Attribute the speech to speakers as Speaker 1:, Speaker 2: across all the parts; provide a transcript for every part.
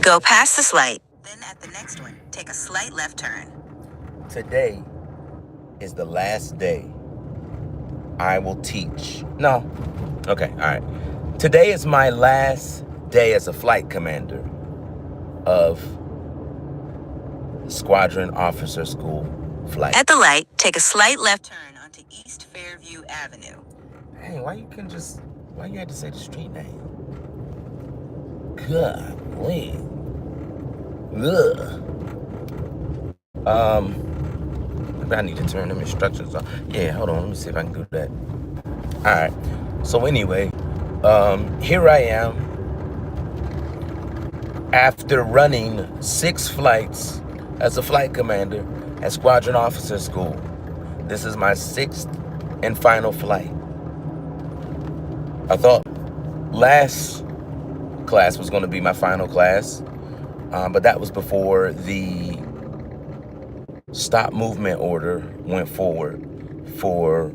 Speaker 1: Go past this light. Then at the next one, take a slight left turn.
Speaker 2: Today is the last day I will teach. No. Okay, all right. Today is my last day as a flight commander of Squadron Officer School flight.
Speaker 1: At the light, take a slight left turn onto East Fairview Avenue.
Speaker 2: Hey, why you had to say the street name? Golly. Ugh. Maybe I need to turn them instructions on. Yeah, hold on, let me see if I can do that. All right. So anyway, here I am after running 6 flights as a flight commander at Squadron Officer School. This is my 6th and final flight. I thought last class was going to be my final class, but that was before the stop movement order went forward for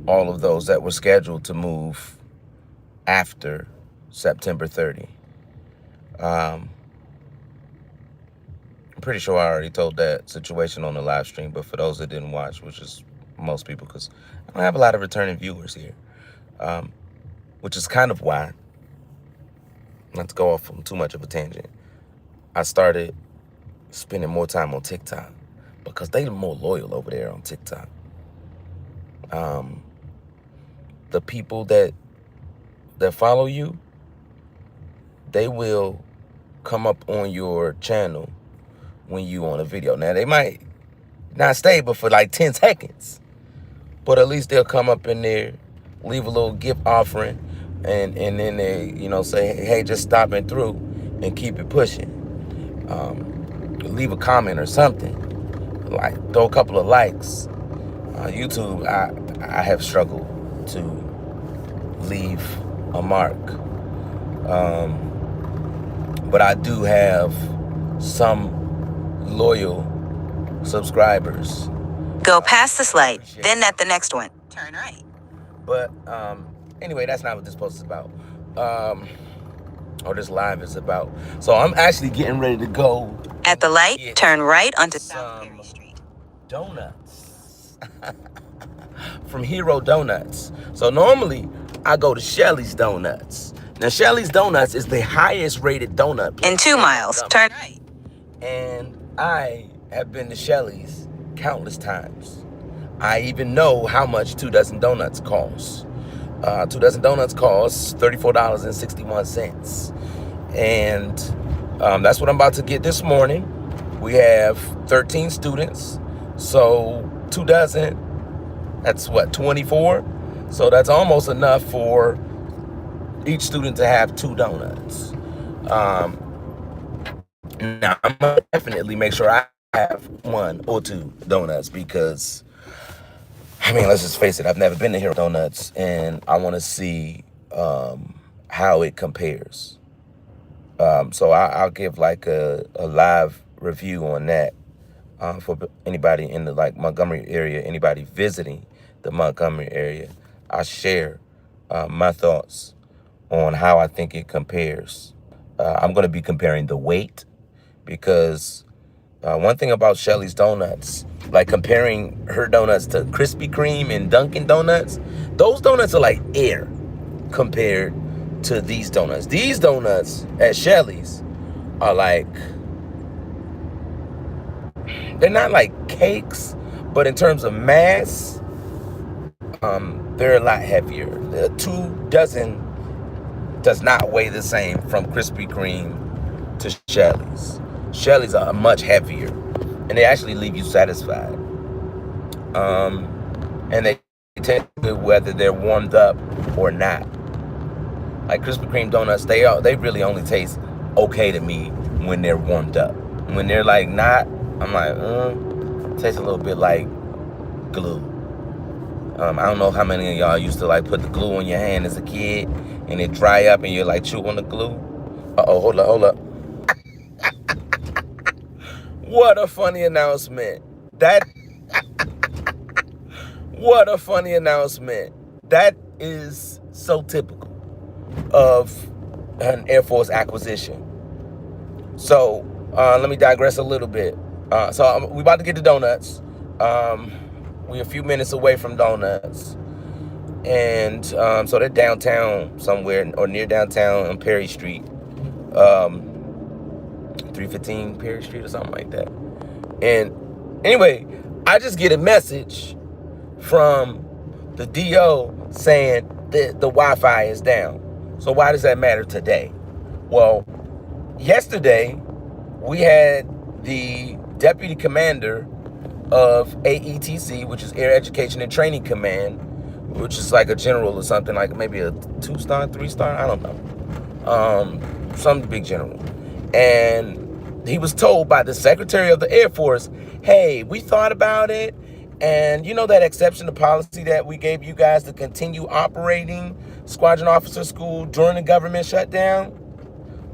Speaker 2: all of those that were scheduled to move after September 30. I'm pretty sure I already told that situation on the live stream, but for those that didn't watch, which is most people, because I don't have a lot of returning viewers here, which is kind of why, not to go off on too much of a tangent, I started spending more time on TikTok because they're more loyal over there on TikTok. The people that follow you, they will come up on your channel when you on a video. Now, they might not stay but for like 10 seconds, but at least they'll come up in there, leave a little gift offering, and then they, say, hey, just stopping through and keep it pushing. Leave a comment or something, like throw a couple of likes. YouTube, I have struggled to leave a mark. But I do have some loyal subscribers.
Speaker 1: Go past this light, then at the next one, turn right.
Speaker 2: But anyway, that's not what this post is about. Or this live is about. So I'm actually getting ready to go.
Speaker 1: At the light, turn right onto South Perry Street.
Speaker 2: Donuts. From Hero Donuts. So normally I go to Shelly's Donuts. Now Shelly's Donuts is the highest rated donut place.
Speaker 1: In 2 miles, turn right.
Speaker 2: And I have been to Shelly's countless times. I even know how much 2 dozen donuts cost. 2 dozen donuts costs $34.61. And that's what I'm about to get this morning. We have 13 students. So 2 dozen, that's what, 24? So that's almost enough for each student to have 2 donuts. Now, I'm going to definitely make sure I have 1 or 2 donuts because, I mean, let's just face it, I've never been to Hero Donuts, and I want to see how it compares. So I'll give like a live review on that for anybody in the Montgomery area, anybody visiting the Montgomery area. I'll share my thoughts on how I think it compares. I'm going to be comparing the weight because one thing about Shelly's Donuts, like comparing her donuts to Krispy Kreme and Dunkin' Donuts, those donuts are like air compared to these donuts. These donuts at Shelly's are like, they're not like cakes, but in terms of mass, they're a lot heavier. The 2 dozen does not weigh the same from Krispy Kreme to Shelly's. Shelly's are much heavier, and they actually leave you satisfied. And they tell you whether they're warmed up or not. Like Krispy Kreme donuts, they really only taste okay to me when they're warmed up. When they're like not, I'm like, tastes a little bit like glue. I don't know how many of y'all used to like put the glue on your hand as a kid and it dry up and you're like chew on the glue. Hold up. What a funny announcement. What a funny announcement. That is so typical of an Air Force acquisition. So let me digress a little bit. We about to get to donuts. We're a few minutes away from donuts, and so they're downtown somewhere or near downtown on Perry Street, 315 Perry Street or something like that. And anyway, I just get a message from the DO saying that the Wi-Fi is down. So why does that matter today? Well, yesterday we had the deputy commander of AETC, which is Air Education and Training Command, which is like a general or something, like maybe a 2-star, 3-star, I don't know. Some big general. And he was told by the Secretary of the Air Force, hey, we thought about it, and you know that exception to policy that we gave you guys to continue operating Squadron Officer School during the government shutdown?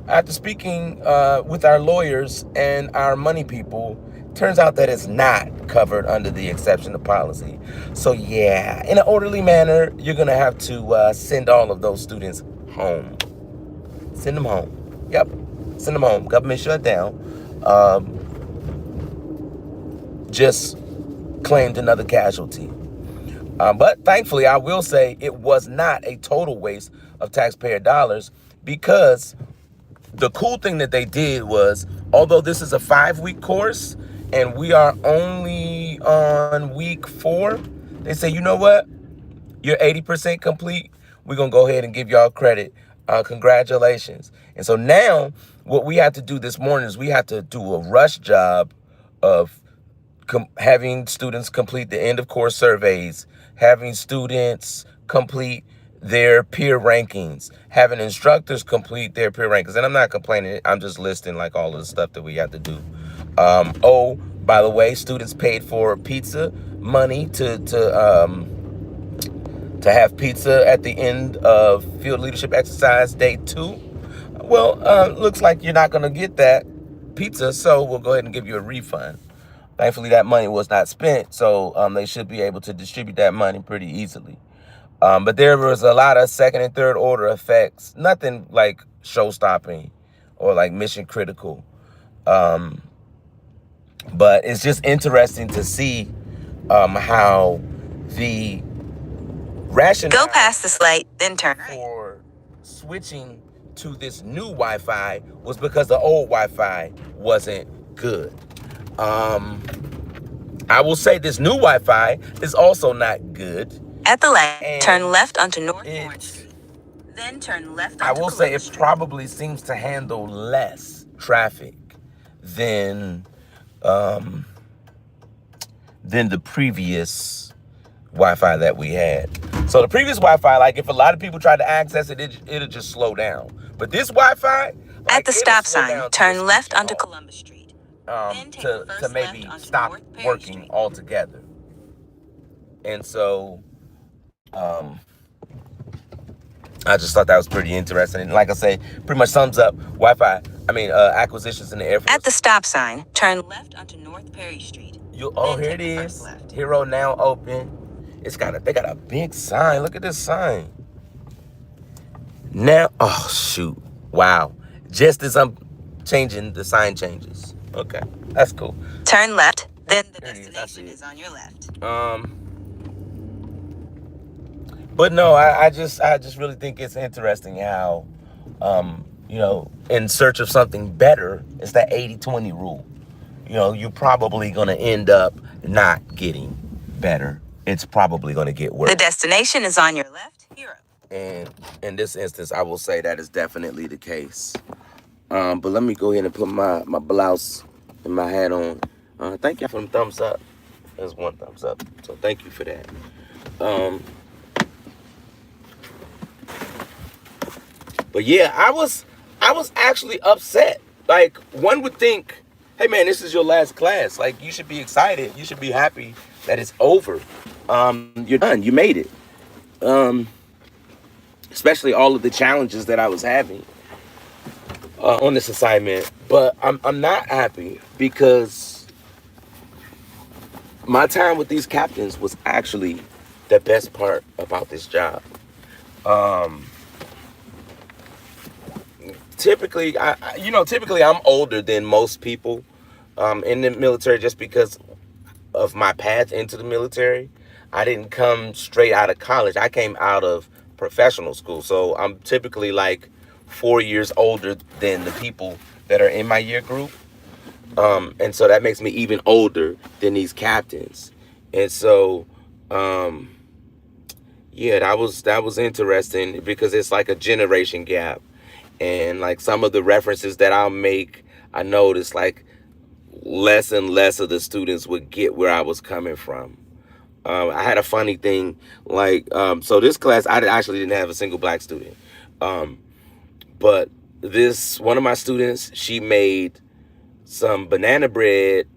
Speaker 2: After speaking with our lawyers and our money people, turns out that it's not covered under the exception to policy. So yeah, in an orderly manner, you're going to have to send all of those students home. Send them home. Yep, send them home. Government shutdown. Just claimed another casualty. But thankfully, I will say it was not a total waste of taxpayer dollars, because the cool thing that they did was, although this is a 5-week course and we are only on week 4, they say, you know what? You're 80% complete. We're going to go ahead and give y'all credit. Congratulations. And so now what we have to do this morning is we have to do a rush job of having students complete the end of course surveys, having students complete their peer rankings, having instructors complete their peer rankings. And I'm not complaining. I'm just listing like all of the stuff that we have to do. By the way, students paid for pizza money to have pizza at the end of field leadership exercise day 2. Well, looks like you're not going to get that pizza, so we'll go ahead and give you a refund. Thankfully, that money was not spent, so they should be able to distribute that money pretty easily. But there was a lot of second and third order effects, nothing like show-stopping or like mission critical. But it's just interesting to see how the rationale
Speaker 1: Go past this light, then turn right.
Speaker 2: for switching to this new Wi-Fi was because the old Wi-Fi wasn't good. I will say this new Wi-Fi is also not good.
Speaker 1: At the light,
Speaker 2: And
Speaker 1: turn left onto North Orange Street. Then turn left
Speaker 2: I
Speaker 1: onto
Speaker 2: will say
Speaker 1: Columbus
Speaker 2: it
Speaker 1: Street.
Speaker 2: probably seems to handle less traffic than the previous Wi-Fi that we had. So the previous Wi-Fi, like if a lot of people tried to access it, it'll just slow down. But this Wi-Fi,
Speaker 1: At the stop sign, turn left onto Columbus Street. Then take the
Speaker 2: to
Speaker 1: first
Speaker 2: maybe
Speaker 1: left onto
Speaker 2: stop
Speaker 1: North Perry
Speaker 2: working
Speaker 1: Street.
Speaker 2: altogether. And so I just thought that was pretty interesting. And like I say, pretty much sums up acquisitions in the Air Force.
Speaker 1: At the stop sign, turn left onto North Perry Street.
Speaker 2: Here
Speaker 1: Then
Speaker 2: it
Speaker 1: take the first
Speaker 2: is.
Speaker 1: left.
Speaker 2: Hero now open. They got a big sign. Look at this sign. Now, oh shoot. Wow. Just as I'm changing, the sign changes. Okay. That's cool.
Speaker 1: Turn left, then the
Speaker 2: There it is. I
Speaker 1: destination
Speaker 2: see it.
Speaker 1: is on your left.
Speaker 2: But no, I just really think it's interesting how, in search of something better, it's that 80-20 rule. You're probably going to end up not getting better. It's probably going to get worse.
Speaker 1: The destination is on your left, hero.
Speaker 2: And in this instance, I will say that is definitely the case. But let me go ahead and put my blouse and my hat on. Thank you for them thumbs up. There's one thumbs up. So thank you for that. But yeah, I was actually upset. Like, one would think, hey man, this is your last class. Like, you should be excited. You should be happy that it's over. You're done. You made it. Especially all of the challenges that I was having on this assignment. But I'm not happy because my time with these captains was actually the best part about this job. typically, typically I'm older than most people in the military just because of my path into the military. I didn't come straight out of college. I came out of professional school. So I'm typically like 4 years older than the people that are in my year group. And so that makes me even older than these captains. And so, um, yeah, that was interesting because it's like a generation gap. And like some of the references that I'll make, I noticed like less and less of the students would get where I was coming from. I had a funny thing, like, so this class, actually didn't have a single black student. Um, but this, one of my students, she made some banana bread.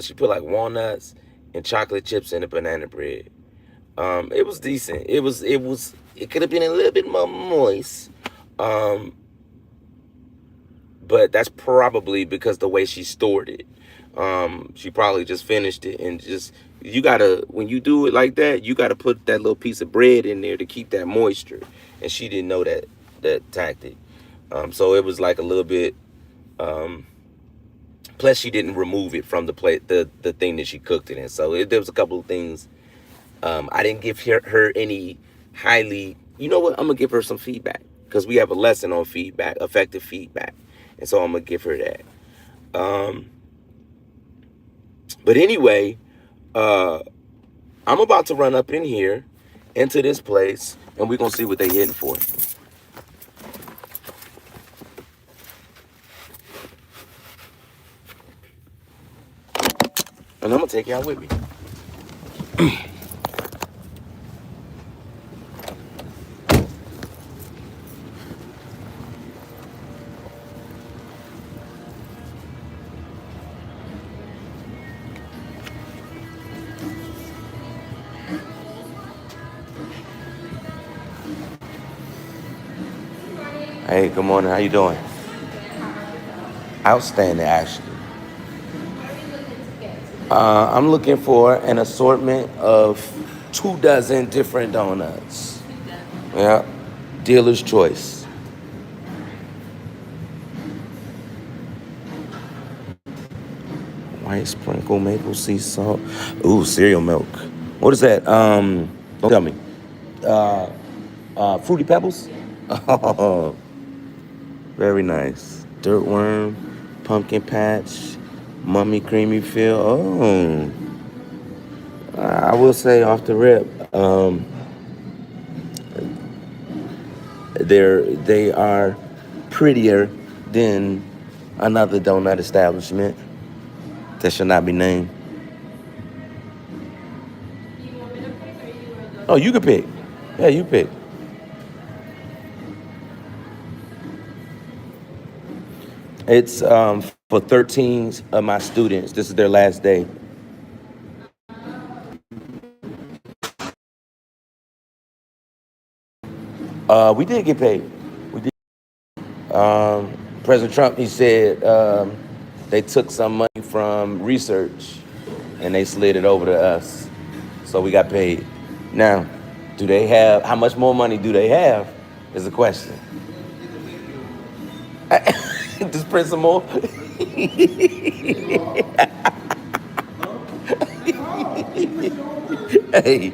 Speaker 2: She put like walnuts and chocolate chips in the banana bread. It was decent. It could have been a little bit more moist. Um, but that's probably because the way she stored it. She probably just finished it and just, you gotta, when you do it like that, you gotta put that little piece of bread in there to keep that moisture. And she didn't know that tactic. So it was like a little bit. Um, Plus, she didn't remove it from the plate, the thing that she cooked it in. So there was a couple of things. I didn't give her any highly. You know what? I'm gonna give her some feedback because we have a lesson on feedback, effective feedback, and so I'm gonna give her that. Um, but anyway, uh, I'm about to run up in here into this place, and we're gonna see what they hitting for. And I'm gonna take y'all with me. Hey, good morning. How you doing? Outstanding, actually. I'm looking for an assortment of 2 dozen different donuts. Yeah, dealer's choice. White sprinkle, maple sea salt. Ooh, cereal milk. What is that? Don't tell me. Uh, Fruity Pebbles. Oh, very nice. Dirt worm, pumpkin patch, mummy creamy feel. Oh, I will say off the rip, they are prettier than another donut establishment that shall not be named. Oh, you can pick. Yeah, you pick. It's for 13 of my students. This is their last day. We did get paid. We did. President Trump, he said they took some money from research and they slid it over to us. So we got paid. Now, do they have, how much more money do they have is the question. Just print some more. Hey,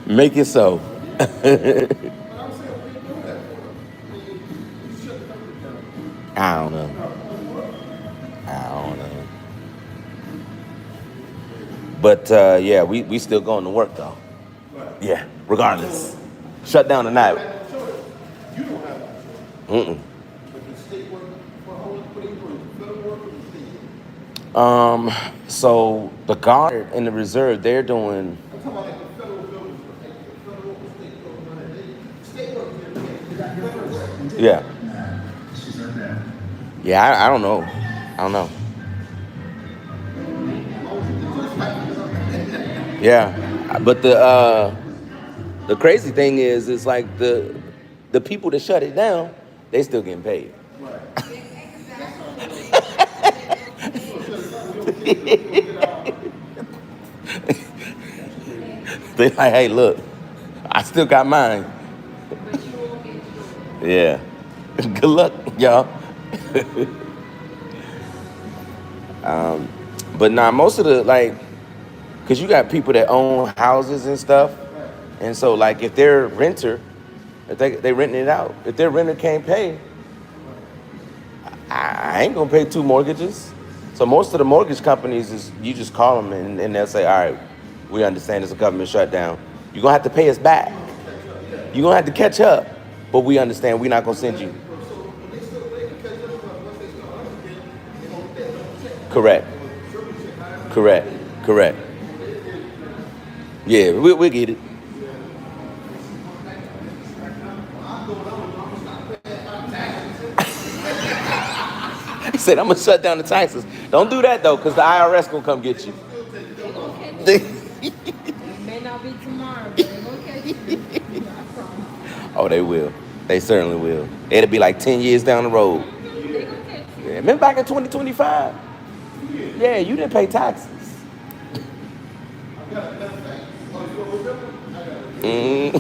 Speaker 2: make it so. I don't know. I don't know. But yeah, we still going to work though. Yeah, regardless. Shut down tonight. Mm-mm. So the guard and the reserve, they're doing. Yeah, yeah. I don't know. I don't know. Yeah, but the crazy thing is like the people that shut it down, they still getting paid. They like, hey, look, I still got mine. Yeah. Good luck, y'all. But nah, most of the like, cause you got people that own houses and stuff, and so like if they're renter, if they renting it out, if their renter can't pay, I ain't gonna pay two mortgages. So most of the mortgage companies is you just call them and they'll say, all right, we understand it's a government shutdown. You're gonna have to pay us back. You're gonna have to catch up, but we understand we're not gonna send you. Correct. Correct. Correct. Yeah, we'll get it. He said, I'm gonna shut down the taxes. Don't do that though, because the IRS gonna come get you.
Speaker 3: May not be tomorrow, but they're gonna catch you.
Speaker 2: Oh, they will. They certainly will. It'll be like 10 years down the road.
Speaker 3: They're gonna catch you.
Speaker 2: Yeah, remember back in 2025? Yeah, you didn't pay taxes. Mm.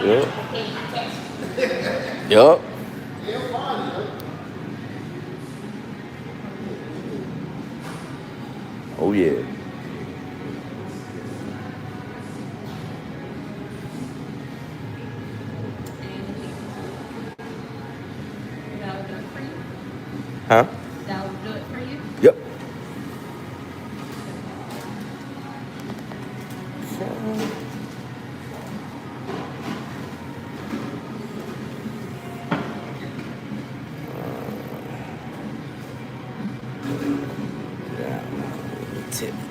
Speaker 2: Yep. Yup. Oh yeah.
Speaker 3: That will do it for you.
Speaker 2: Huh?
Speaker 3: That will do it for you.
Speaker 2: Yep.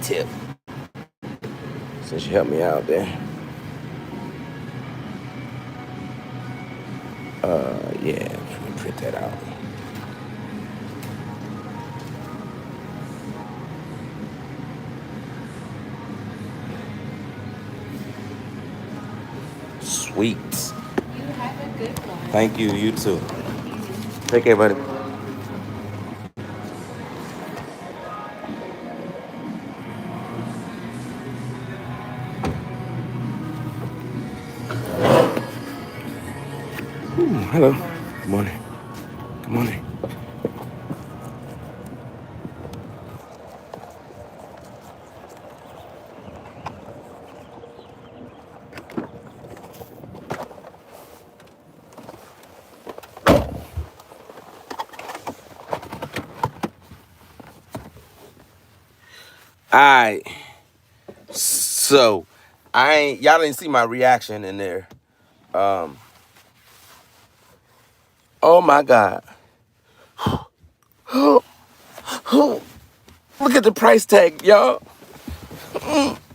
Speaker 2: Tip. Since you helped me out there. Yeah, let me print that out. Sweet.
Speaker 3: You have a good one.
Speaker 2: Thank you. You too. Take care, buddy. Hello. Good morning. Good morning. All right. So, y'all didn't see my reaction in there. Oh my God. Look at the price tag, y'all.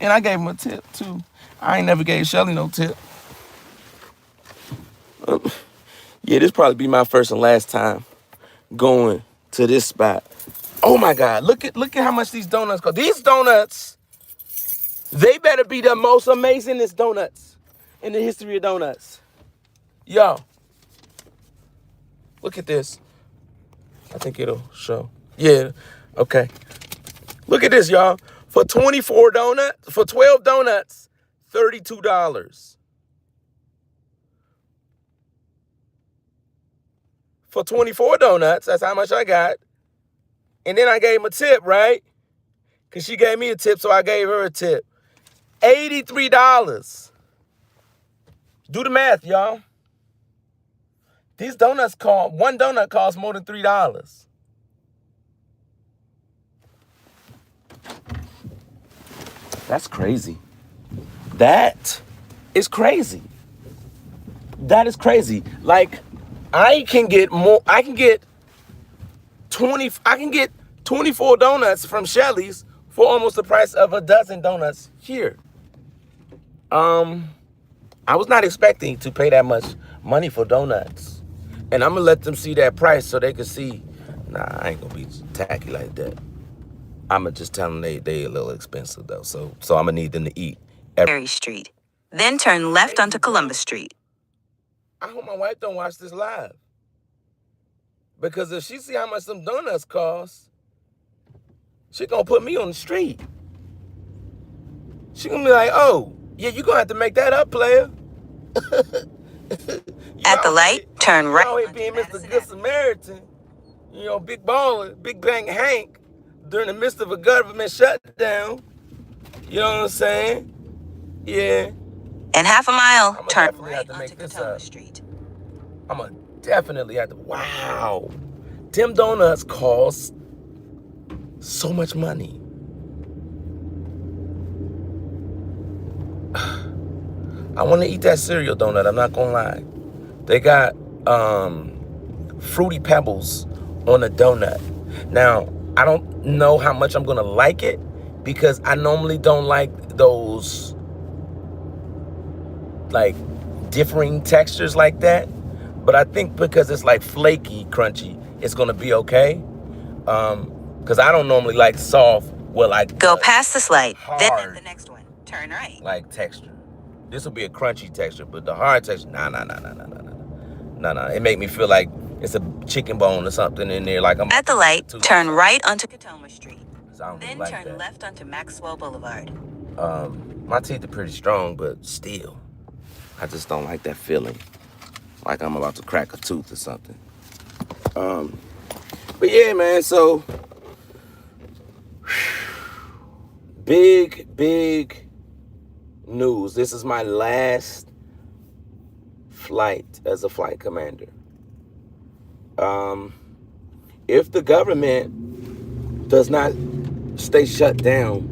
Speaker 2: And I gave him a tip too. I ain't never gave Shelly no tip. Yeah, this probably be my first and last time going to this spot. Oh my God, look at how much these donuts cost. These donuts, they better be the most amazingest donuts in the history of donuts. Yo, look at this. I think it'll show. Yeah, okay. Look at this, y'all. For 24 donuts, for 12 donuts, $32. For 24 donuts, that's how much I got. And then I gave him a tip, right? Because she gave me a tip, so I gave her a tip. $83. Do the math, y'all. These donuts one donut costs more than $3. That's crazy. That is crazy. That is crazy. Like, I can get 24 donuts from Shelly's for almost the price of a dozen donuts here. I was not expecting to pay that much money for donuts. And I'm gonna let them see that price so they can see, nah, I ain't gonna be tacky like that. I'ma just tell them they a little expensive though. So I'm gonna need them to eat.
Speaker 1: Mary Street. Then turn left onto Columbus Street.
Speaker 2: I hope my wife don't watch this live. Because if she see how much some donuts cost, she gonna put me on the street. She gonna be like, oh, yeah, you gonna have to make that up, player.
Speaker 1: At the light, turn
Speaker 2: you
Speaker 1: right
Speaker 2: out here
Speaker 1: onto
Speaker 2: being Mr.
Speaker 1: Madison
Speaker 2: Good
Speaker 1: Avenue.
Speaker 2: Samaritan, you know, big baller, big bang Hank, during the midst of a government shutdown. You know what I'm saying? Yeah.
Speaker 1: In half a mile,
Speaker 2: I'ma
Speaker 1: turn
Speaker 2: definitely have
Speaker 1: right
Speaker 2: to
Speaker 1: onto
Speaker 2: make this
Speaker 1: Katoma
Speaker 2: up.
Speaker 1: Street.
Speaker 2: I'ma definitely have to. Wow. Tim Donuts cost so much money. I want to eat that cereal donut. I'm not gonna lie. They got Fruity Pebbles on a donut. Now, I don't know how much I'm gonna like it because I normally don't like those like differing textures like that. But I think because it's like flaky, crunchy, it's gonna be okay. Because I don't normally like soft, well, like
Speaker 1: Go past this light, then at
Speaker 2: hard,
Speaker 1: the next one, turn right.
Speaker 2: like texture. This will be a crunchy texture, but the hard texture, nah. It make me feel like it's a chicken bone or something in there. Like I'm
Speaker 1: At the light, turn right onto Katoma Street.
Speaker 2: Then
Speaker 1: Then turn left onto Maxwell Boulevard.
Speaker 2: My teeth are pretty strong, but still, I just don't like that feeling. Like I'm about to crack a tooth or something. But yeah, man, so big news. This is my last flight as a flight commander. If the government does not stay shut down,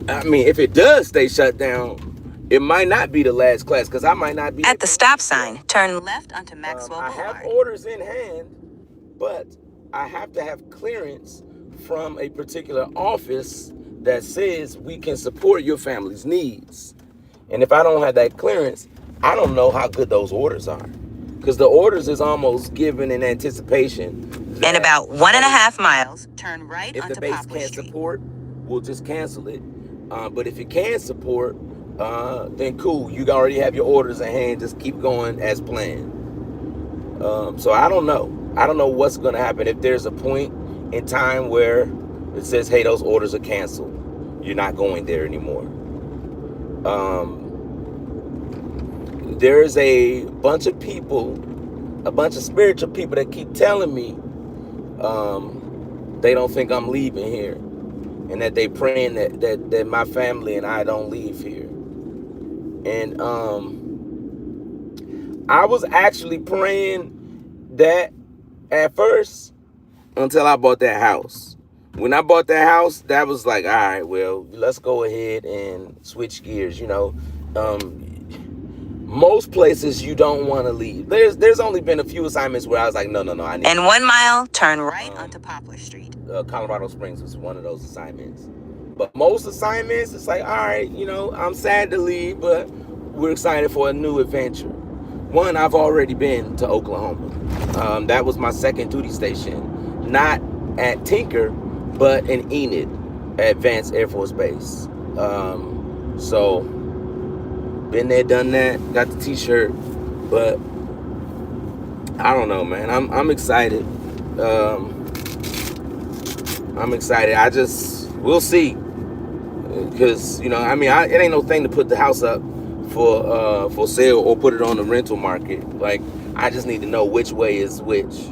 Speaker 2: I mean, if it does stay shut down, it might not be the last class because I might not be.
Speaker 1: At the stop sign, turn left onto Maxwell
Speaker 2: I
Speaker 1: Boulevard.
Speaker 2: have orders in hand, but I have to have clearance from a particular office that says we can support your family's needs. And if I don't have that clearance, I don't know how good those orders are. Because the orders is almost given in anticipation.
Speaker 1: In about 1.5 miles, turn right
Speaker 2: if
Speaker 1: onto
Speaker 2: the base
Speaker 1: Poplar
Speaker 2: can't
Speaker 1: Street.
Speaker 2: support, we'll just cancel it. But if it can support, then cool. You already have your orders in hand. Just keep going as planned. So I don't know. I don't know what's going to happen. If there's a point in time where it says, hey, those orders are canceled. You're not going there anymore. There's a bunch of people, a bunch of spiritual people that keep telling me they don't think I'm leaving here. And that they praying that my family and I don't leave here. And I was actually praying that at first until I bought that house. When I bought that house, that was like, all right, well, let's go ahead and switch gears. You know, most places you don't want to leave. There's only been a few assignments where I was like, no, I need.
Speaker 1: In 1 mile, turn right onto Poplar Street.
Speaker 2: Colorado Springs was one of those assignments. But most assignments, it's like, all right, you know, I'm sad to leave, but we're excited for a new adventure. One, I've already been to Oklahoma. That was my second duty station, not at Tinker, but in Enid, at Vance Air Force Base. So, been there, done that, got the t-shirt, but I don't know, man. I'm excited. I'm excited. We'll see. Because, you know, I mean, it ain't no thing to put the house up for sale or put it on the rental market. Like, I just need to know which way is which.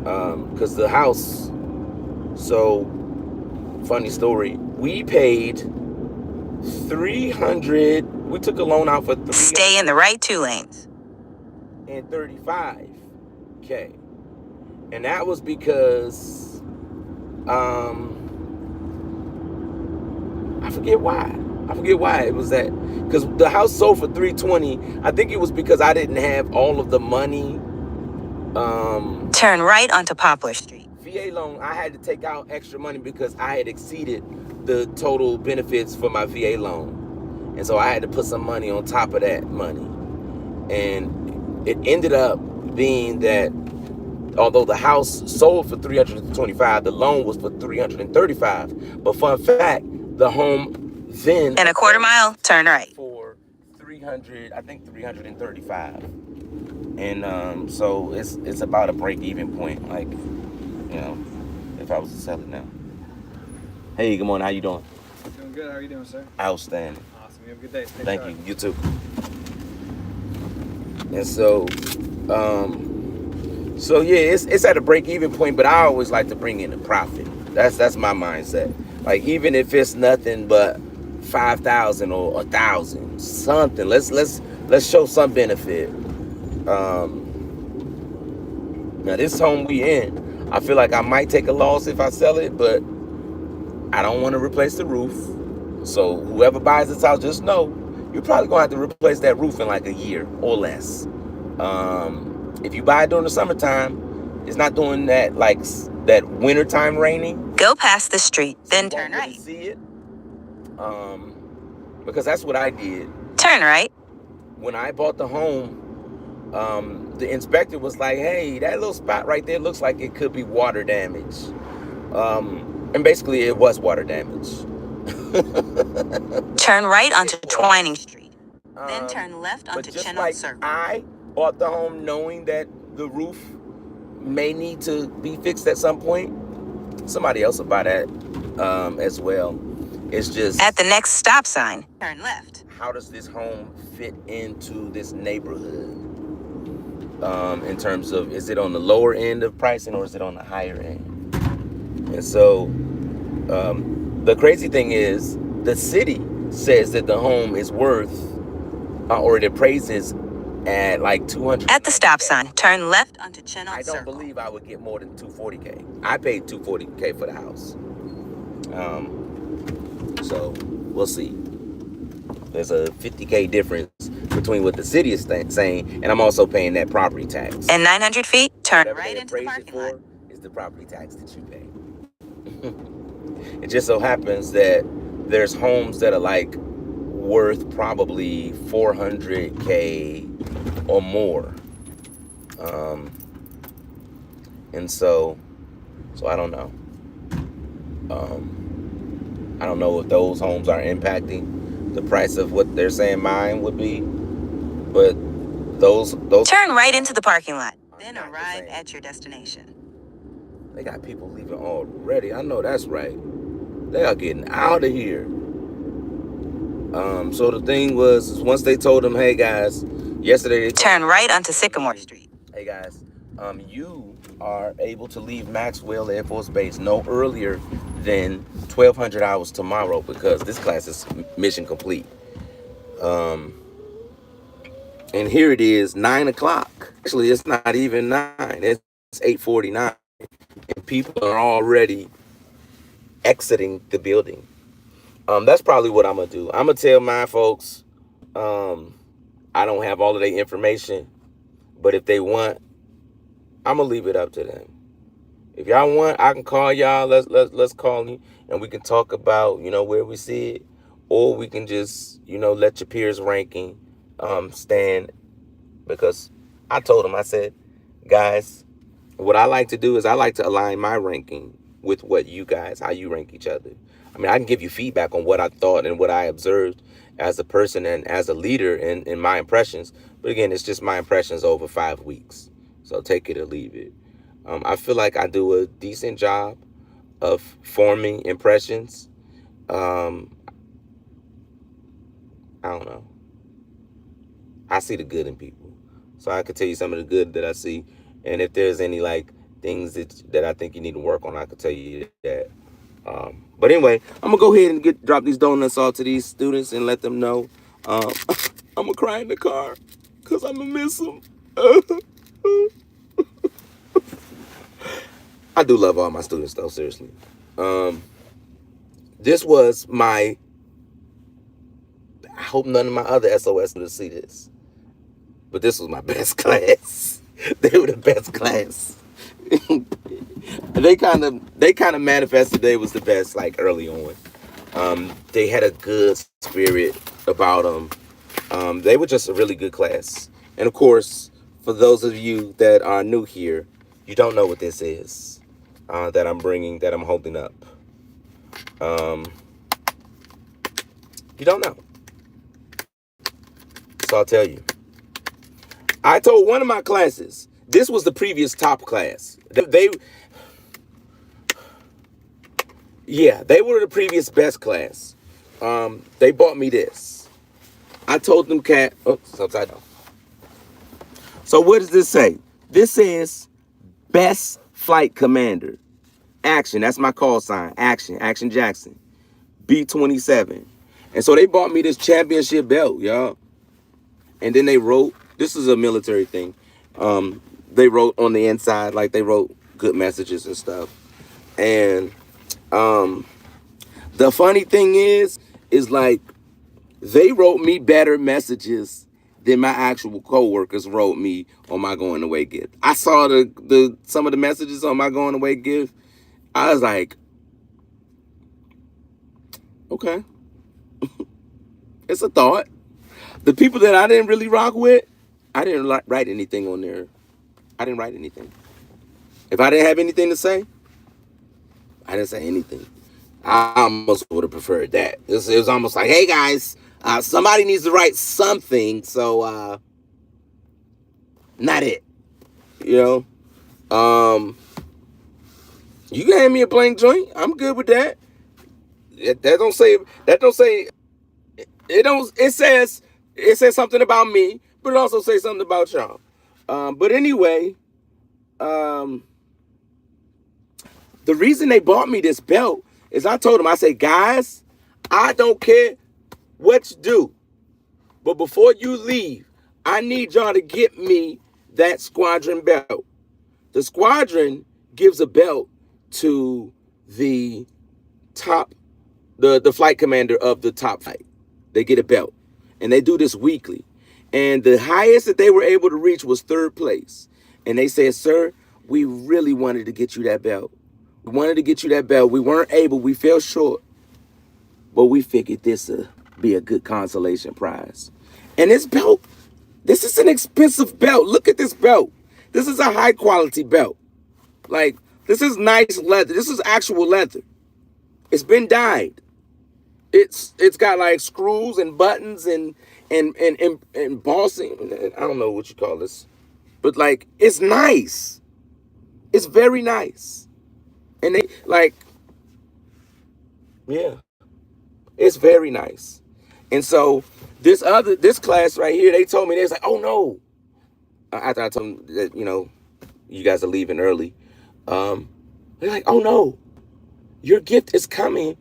Speaker 2: Because the house, so, funny story, we paid $300, we took a loan out for $335K.
Speaker 1: Stay in the right 2 lanes.
Speaker 2: And that was because, I forget why it was that. Because the house sold for $320. I think it was because I didn't have all of the money.
Speaker 1: Turn right onto Poplar Street.
Speaker 2: VA loan, I had to take out extra money because I had exceeded the total benefits for my VA loan. And so I had to put some money on top of that money. And it ended up being that although the house sold for $325, the loan was for $335. But fun fact, the home then
Speaker 1: In a 1/4 mile, turn right.
Speaker 2: for $335. And so it's about a break-even point. Like, if I was to sell it now. Hey, good morning. How you doing?
Speaker 4: Doing good. How are you doing, sir?
Speaker 2: Outstanding.
Speaker 4: Awesome. You have a good day. Stay
Speaker 2: Thank
Speaker 4: sharp.
Speaker 2: you. You too. And so, yeah, it's at a break-even point, but I always like to bring in a profit. That's my mindset. Like, even if it's nothing but 5,000 or 1,000, something. Let's show some benefit. Now this home we in, I feel like I might take a loss if I sell it, but I don't want to replace the roof. So whoever buys this house, just know you're probably gonna have to replace that roof in like a year or less. If you buy it during the summertime, it's not doing that like that wintertime raining.
Speaker 1: Go past the street,
Speaker 2: So
Speaker 1: then
Speaker 2: you
Speaker 1: turn
Speaker 2: won't really
Speaker 1: right.
Speaker 2: see it. Because that's what I did.
Speaker 1: Turn right.
Speaker 2: When I bought the home, the inspector was like, hey, that little spot right there looks like it could be water damage. And basically it was water damage.
Speaker 1: Turn right onto Twining Street. Then turn left onto
Speaker 2: But just
Speaker 1: Chenot
Speaker 2: like
Speaker 1: Circle.
Speaker 2: I bought the home knowing that the roof may need to be fixed at some point, somebody else will buy that as well. It's just,
Speaker 1: At the next stop sign, turn left.
Speaker 2: how does this home fit into this neighborhood? In terms of, is it on the lower end of pricing or is it on the higher end? And so the crazy thing is, the city says that the home is worth, or it appraises at like 200.
Speaker 1: At the stop sign, turn left onto Chenot
Speaker 2: I
Speaker 1: Circle.
Speaker 2: don't believe I would get more than 240K. I paid 240K for the house. So we'll see. There's a 50K difference between what the city is saying, and I'm also paying that property tax.
Speaker 1: In 900 feet, turn
Speaker 2: Whatever
Speaker 1: right
Speaker 2: they
Speaker 1: into the
Speaker 2: appraise it
Speaker 1: parking lot.
Speaker 2: for is the property tax that you pay. It just so happens that there's homes that are like worth probably 400K or more. And so I don't know. I don't know if those homes are impacting the price of what they're saying mine would be, but those
Speaker 1: Turn right into the parking lot, then
Speaker 2: not the
Speaker 1: arrive
Speaker 2: same.
Speaker 1: at your destination.
Speaker 2: They got people leaving already. I know that's right. They are getting out of here. So the thing was, once they told them, hey guys, yesterday they
Speaker 1: Turn right onto Sycamore Street.
Speaker 2: hey guys, you are able to leave Maxwell Air Force Base no earlier than 1,200 hours tomorrow because this class is mission complete. And here it is, 9 o'clock. Actually, it's not even 9. It's 8:49, and people are already exiting the building. That's probably what I'm gonna do. I'm gonna tell my folks, I don't have all of their information, but if they want, I'm gonna leave it up to them. If y'all want, I can call y'all. Let's call you, and we can talk about where we see it, or we can just let your peers ranking stand. Because I told them, I said, guys, what I like to do is I like to align my ranking with what you guys, how you rank each other. I mean, I can give you feedback on what I thought and what I observed as a person and as a leader in my impressions. But again, it's just my impressions over 5 weeks. So take it or leave it. I feel like I do a decent job of forming impressions. I don't know. I see the good in people. So I could tell you some of the good that I see. And if there's any like things that I think you need to work on, I could tell you that. But anyway, I'm gonna go ahead and drop these donuts off to these students and let them know. I'm gonna cry in the car because I'm gonna miss them. I do love all my students though, seriously. This was I hope none of my other SOS students see this, but this was my best class. They were the best class. They kind of manifested they was the best like early on. They had a good spirit about them. They were just a really good class. And of course, for those of you that are new here, you don't know what this is that I'm bringing, that I'm holding up. You don't know. So I'll tell you. I told one of my classes, this was the previous top class. They were the previous best class. They bought me this. I told them, it's upside down. So what does this say? This says best flight commander. Action, that's my call sign. Action Jackson. B-27. And so they bought me this championship belt, y'all. And then they wrote, this is a military thing. They wrote on the inside, like they wrote good messages and stuff. And the funny thing is like they wrote me better messages than my actual co-workers wrote me on my going away gift. I saw the some of the messages on my going away gift. I was like, okay. It's a thought. The people that I didn't really rock with, I didn't write anything on there. I didn't write anything. If I didn't have anything to say, I didn't say anything. I almost would have preferred that. It was almost like, hey guys, somebody needs to write something. So, not it. You know, you can hand me a blank joint. I'm good with that. That don't say. It says something about me, but it also says something about y'all. But anyway, the reason they bought me this belt is I told them, I said, guys, I don't care what you do, but before you leave, I need y'all to get me that squadron belt. The squadron gives a belt to the top, the flight commander of the top flight. They get a belt, and they do this weekly. And the highest that they were able to reach was 3rd place. And they said, sir, we really wanted to get you that belt. We wanted to get you that belt. We weren't able. We fell short. But we figured this would be a good consolation prize. And this belt, this is an expensive belt. Look at this belt. This is a high quality belt. Like, this is nice leather. This is actual leather. It's been dyed. It's got like screws and buttons and embossing. I don't know what you call this. But like, it's nice. It's very nice. And they like, yeah, it's very nice. And so this class right here, they told me, they was like, oh no. After I told them that, you know, you guys are leaving early. They're like, oh no, your gift is coming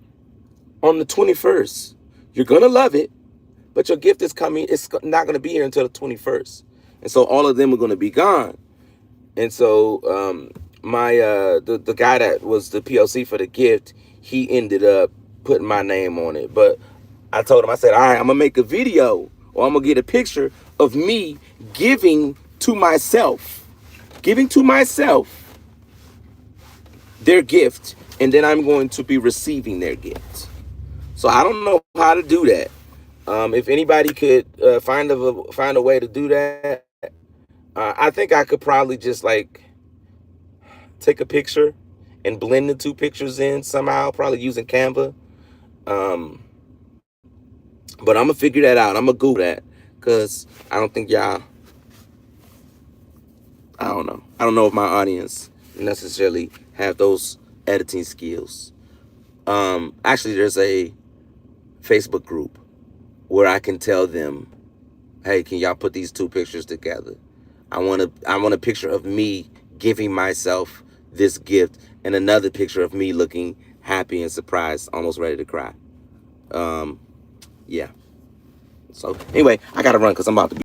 Speaker 2: on the 21st. You're going to love it, but your gift is coming. It's not going to be here until the 21st. And so all of them are going to be gone. And so the guy that was the POC for the gift, he ended up putting my name on it. But I told him, I said, all right, I'm going to make a video, or I'm going to get a picture of me giving to myself their gift, and then I'm going to be receiving their gift. So I don't know how to do that. If anybody could find a way to do that, I think I could probably just like take a picture and blend the 2 pictures in somehow, probably using Canva. But I'm gonna figure that out. I'm gonna Google that, because I don't think y'all, I don't know. I don't know if my audience necessarily have those editing skills. Actually, there's a Facebook group where I can tell them, hey, can y'all put these 2 pictures together? I want a picture of me giving myself this gift, and another picture of me looking happy and surprised, almost ready to cry. Yeah. So anyway, I gotta run because I'm about to be